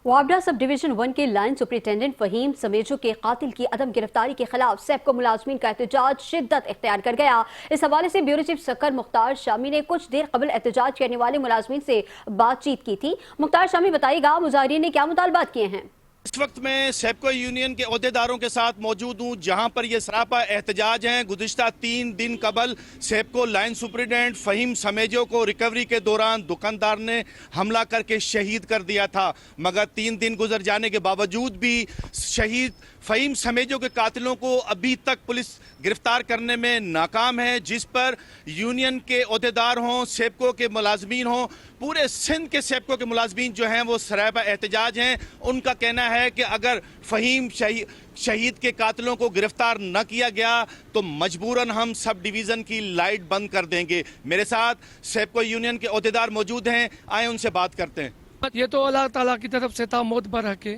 Vawda sub division 1 के line superintendent Faheem Samejo के कातिल की अदम गिरफ्तारी के खिलाफ सेपको मुलाजमीन का एहतजाज शिद्दत इख्तियार कर गया। इस हवाले से ब्यूरो चीफ सक्कर मुख्तार शामी ने कुछ देर कबल एहतजाज करने वाले मुलाजमीन से बातचीत की थी। मुख्तार शामी बताइएगा, मुजाहिरीन ने क्या मुतालबात किए हैं? इस वक्त मैं सेपको यूनियन के अहदेदारों के साथ मौजूद हूं, जहां पर यह सरापा एहतजाज हैं। गुज़िश्ता 3 दिन कबल सेपको लाइन सुपरिटेंडेंट फहीम समेजो को रिकवरी के दौरान दुकानदार ने हमला करके शहीद कर दिया था, मगर 3 दिन गुजर जाने के बावजूद भी शहीद फहीम समेजो के कातिलों को अभी तक पुलिस गिरफ्तार करने में नाकाम है, जिस पर यूनियन के अहदेदार हों, सेपको के मुलाजमीन हों, पूरे सिंध के सेपको के मुलाजमीन जो हैं वो सरापा एहतजाज हैं। उनका कहना है कि अगर फहीम शहीद के कातिलों को गिरफ्तार न किया गया तो मजबूरन हम सब डिवीज़न की लाइट बंद कर देंगे। मेरे साथ सेपको यूनियन के अहदेदार मौजूद हैं, आए उनसे बात करते हैं। ये तो अल्लाह ताला की तरफ से था मौत बर हक़,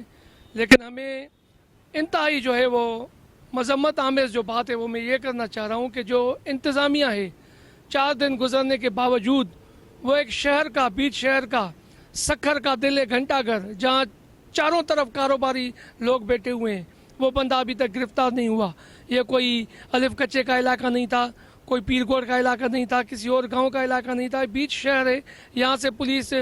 लेकिन हमें इंतहाई जो है वो मजम्मत आमेज़ जो बात है वो मैं ये करना चाह रहा हूँ कि जो इंतज़ामिया है 4 दिन गुजरने के बावजूद वो एक शहर का, बीच शहर का, सक्खर का दिल है, घंटाघर, जहाँ चारों तरफ कारोबारी लोग बैठे हुए हैं, वो बंदा अभी तक गिरफ्तार नहीं हुआ। ये कोई अलिफ कच्चे का इलाका नहीं था, कोई पीरगोड़ का इलाका नहीं था, किसी और गांव का इलाका नहीं था, बीच शहर है। यहाँ से पुलिस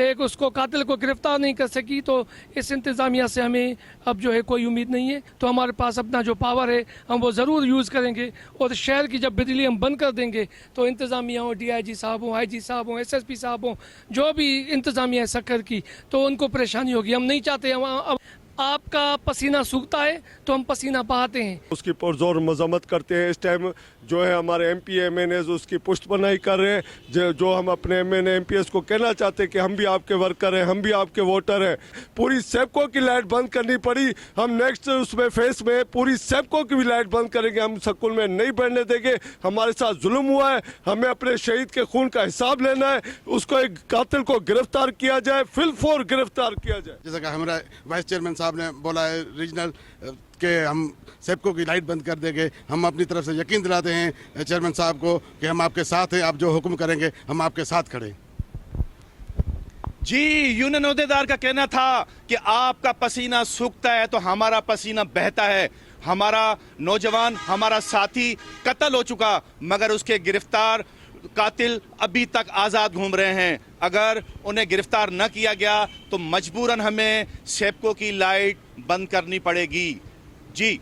एक उसको कातिल को गिरफ्तार नहीं कर सकी, तो इस इंतज़ामिया से हमें अब जो है कोई उम्मीद नहीं है। तो हमारे पास अपना जो पावर है हम वो ज़रूर यूज़ करेंगे, और शहर की जब बिजली हम बंद कर देंगे तो इंतज़ामिया हो, DIG साहब हो, IG साहब हो, SSP साहब हो, जो भी इंतज़ामिया है सक्खर की, तो उनको परेशानी होगी। हम नहीं चाहते हम आपका पसीना सूखता है तो हम पसीना बहाते हैं, उसकी पुरजोर मजम्मत करते हैं। इस टाइम जो है हमारे MP MNAs उसकी पुष्टपनाही कर रहे हैं। जो हम अपने MNA MPS को कहना चाहते हैं कि हम भी आपके वर्कर हैं, हम भी आपके वोटर हैं। पूरी सेपको की लाइट बंद करनी पड़ी, हम नेक्स्ट उसमें फेस में पूरी सेपको की भी लाइट बंद करेंगे। हम स्कूल में नहीं बढ़ने देंगे। हमारे साथ जुल्म हुआ है, हमें अपने शहीद के खून का हिसाब लेना है। उसको एक कातिल को गिरफ्तार किया जाए, फिलफोर गिरफ्तार किया जाए। जैसा कि हमारा वाइस चेयरमैन साहब ने बोला है रीजनल के हम सेपको की लाइट बंद कर देंगे। हम अपनी तरफ से यकीन दिलाते हैं चेयरमैन साहब को कि हम आपके साथ हैं, आप जो हुक्म करेंगे हम आपके साथ खड़े। जी, यूनियन अहदेदार का कहना था कि आपका पसीना सूखता है तो हमारा पसीना बहता है। हमारा नौजवान, हमारा साथी कत्ल हो चुका, मगर उसके गिरफ्तार कातिल अभी तक आज़ाद घूम रहे हैं। अगर उन्हें गिरफ्तार न किया गया तो मजबूरन हमें सेपको की लाइट बंद करनी पड़ेगी। जी।